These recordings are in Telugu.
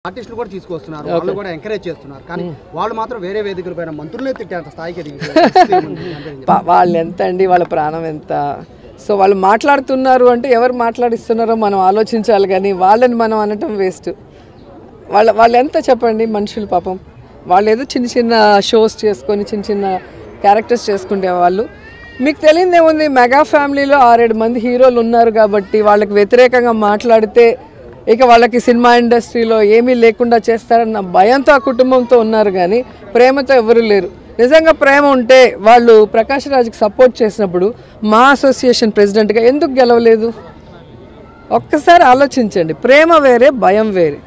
ఆర్టిస్టులు కూడా తీసుకొస్తున్నారు, వాళ్ళు కూడా ఎంకరేజ్ చేస్తున్నారు. కానీ వాళ్ళు మాత్రం వేరే వేదికల పైన మంత్రులే తిట్టేంత స్థాయికి ఎదిగి వాళ్ళు ఎంత అండి, వాళ్ళ ప్రాణం ఎంత. సో వాళ్ళు మాట్లాడుతున్నారు అంటే ఎవరు మాట్లాడిస్తున్నారో మనం ఆలోచించాలి, కానీ వాళ్ళని మనం అనటం వేస్ట్. వాళ్ళు ఎంత చెప్పండి మనుషులు పాపం. వాళ్ళు ఏదో చిన్న చిన్న షోస్ చేసుకొని చిన్న చిన్న క్యారెక్టర్స్ చేసుకుంటే వాళ్ళు. మీకు తెలియదేముంది, మెగా ఫ్యామిలీలో 6-7 మంది హీరోలు ఉన్నారు కాబట్టి వాళ్ళకి వ్యతిరేకంగా మాట్లాడితే ఇక వాళ్ళకి సినిమా ఇండస్ట్రీలో ఏమీ లేకుండా చేస్తారన్న భయంతో ఆ కుటుంబంతో ఉన్నారు, కానీ ప్రేమతో ఎవరు లేరు. నిజంగా ప్రేమ ఉంటే వాళ్ళు ప్రకాష్ రాజ్కి సపోర్ట్ చేసినప్పుడు మా అసోసియేషన్ ప్రెసిడెంట్గా ఎందుకు గెలవలేదు? ఒక్కసారి ఆలోచించండి. ప్రేమ వేరే, భయం వేరే.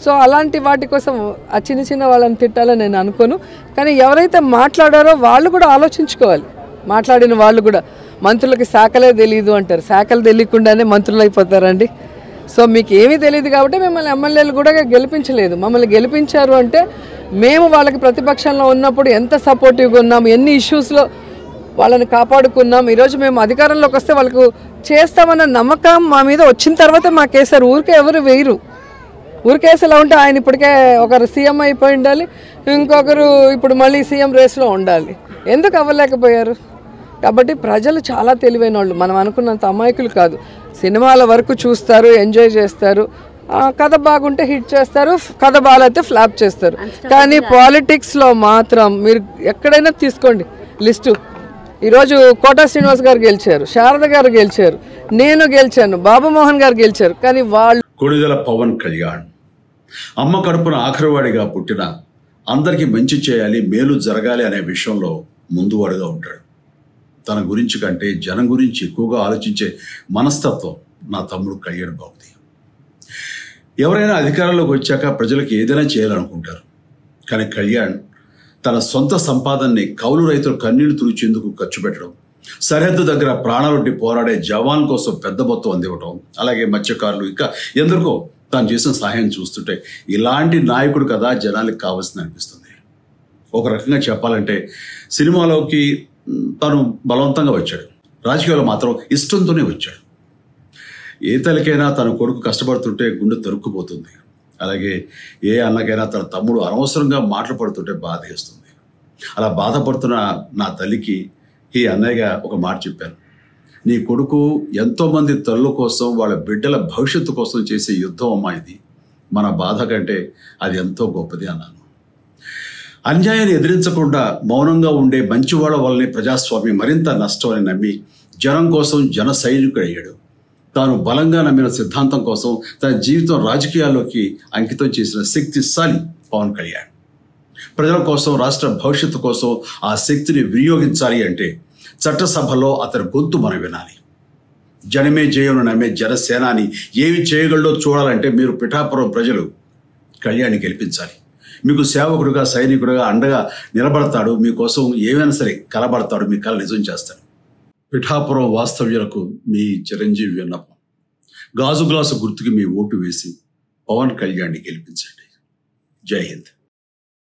సో అలాంటి వాటి కోసం ఆ చిన్న చిన్న వాళ్ళని తిట్టాలని నేను అనుకోను. కానీ ఎవరైతే మాట్లాడారో వాళ్ళు కూడా ఆలోచించుకోవాలి. మాట్లాడిన వాళ్ళు కూడా, మంత్రులకి శాఖలే తెలియదు అంటారు, శాఖలు తెలియకుండానే మంత్రులు అయిపోతారండి. సో మీకు ఏమీ తెలియదు కాబట్టి మిమ్మల్ని ఎమ్మెల్యేలు కూడా గెలిపించలేదు. మమ్మల్ని గెలిపించారు అంటే మేము వాళ్ళకి ప్రతిపక్షంలో ఉన్నప్పుడు ఎంత సపోర్టివ్గా ఉన్నాం, ఎన్ని ఇష్యూస్లో వాళ్ళని కాపాడుకున్నాం. ఈరోజు మేము అధికారంలోకి వస్తే వాళ్ళకు చేస్తామన్న నమ్మకం మా మీద వచ్చిన తర్వాత మాకేసారు. ఊరికే ఎవరు వేయరు. ఊరికేసి ఎలా ఉంటే ఆయన ఇప్పటికే ఒకరు సీఎం అయిపోయి ఉండాలి, ఇంకొకరు ఇప్పుడు మళ్ళీ సీఎం రేస్లో ఉండాలి. ఎందుకు అవ్వలేకపోయారు? కాబట్టి ప్రజలు చాలా తెలివైన వాళ్ళు, మనం అనుకున్నంత అమాయకులు కాదు. సినిమాల వరకు చూస్తారు, ఎంజాయ్ చేస్తారు, కథ బాగుంటే హిట్ చేస్తారు, కథ బాగాలైతే ఫ్లాప్ చేస్తారు. కానీ పాలిటిక్స్లో మాత్రం మీరు ఎక్కడైనా తీసుకోండి లిస్టు. ఈరోజు కోటా శ్రీనివాస్ గారు గెలిచారు, శారద గారు గెలిచారు, నేను గెలిచాను, బాబు మోహన్ గారు గెలిచారు. కానీ వాళ్ళు కొణిదెల పవన్ కళ్యాణ్ అమ్మ కడుపున ఆఖరివాడిగా పుట్టిన, అందరికీ మంచి చేయాలి, మేలు జరగాలి అనే విషయంలో ముందువాడుగా ఉంటాడు. తన గురించి కంటే జనం గురించి ఎక్కువగా ఆలోచించే మనస్తత్వం నా తమ్ముడు కళ్యాణ్ బాబుది. ఎవరైనా అధికారంలోకి వచ్చాక ప్రజలకు ఏదైనా చేయాలనుకుంటారు, కానీ కళ్యాణ్ తన సొంత సంపాదనని కౌలు రైతులు కన్నీళ్లు తుడిచేందుకు ఖర్చు పెట్టడం, సరిహద్దు దగ్గర ప్రాణాలొడ్డి పోరాడే జవాన్ కోసం పెద్ద మొత్తం అందివ్వటం, అలాగే మత్స్యకారులు ఇంకా ఎందరికో తాను చేసిన సహాయం చూస్తుంటే ఇలాంటి నాయకుడు కదా జనానికి కావాల్సింది అనిపిస్తుంది. ఒక రకంగా చెప్పాలంటే సినిమాలోకి తను బలవంతంగా వచ్చాడు, రాజకీయాల్లో మాత్రం ఇష్టంతోనే వచ్చాడు. ఏ తల్లికైనా తన కొడుకు కష్టపడుతుంటే గుండె తరుక్కుపోతుంది. అలాగే ఏ అన్నకైనా తన తమ్ముడు అనవసరంగా మాటలు పడుతుంటే బాధ వేస్తుంది. అలా బాధపడుతున్న నా తల్లికి ఈ అన్నయ్యగా ఒక మాట చెప్పాను, నీ కొడుకు ఎంతోమంది తల్లుల కోసం, వాళ్ళ బిడ్డల భవిష్యత్తు కోసం చేసే యుద్ధం అమ్మా ఇది. మన బాధ కంటే అది ఎంతో గొప్పది అన్నాను. అన్యాయాన్ని ఎదిరించకుండా మౌనంగా ఉండే మంచివాళ్ళ వల్లనే ప్రజాస్వామ్యం మరింత నష్టం అని నమ్మి జనం కోసం జన సైనికుడయ్యాడు. తాను బలంగా నమ్మిన సిద్ధాంతం కోసం తన జీవితం రాజకీయాల్లోకి అంకితం చేసిన శక్తిశాలి పవన్ కళ్యాణ్. ప్రజల కోసం, రాష్ట్ర భవిష్యత్తు కోసం ఆ శక్తిని వినియోగించాలి అంటే చట్టసభలో అతని గొంతు మనం వినాలి. జనమే జయను నమ్మే జనసేనాని ఏమి చేయగలడో చూడాలంటే మీరు పిఠాపురం ప్రజలు కళ్యాణ్ని గెలిపించాలి. మీకు సేవకుడుగా, సైనికుడుగా అండగా నిలబడతాడు. మీకోసం ఏమైనా సరే కలబడతాడు, మీ కళ నిజం చేస్తాడు. పిఠాపురం వాస్తవ్యులకు మీ చిరంజీవి విన్నపం, గాజు గ్లాసు గుర్తుకి మీ ఓటు వేసి పవన్ కళ్యాణ్ని గెలిపించండి. జై హింద్.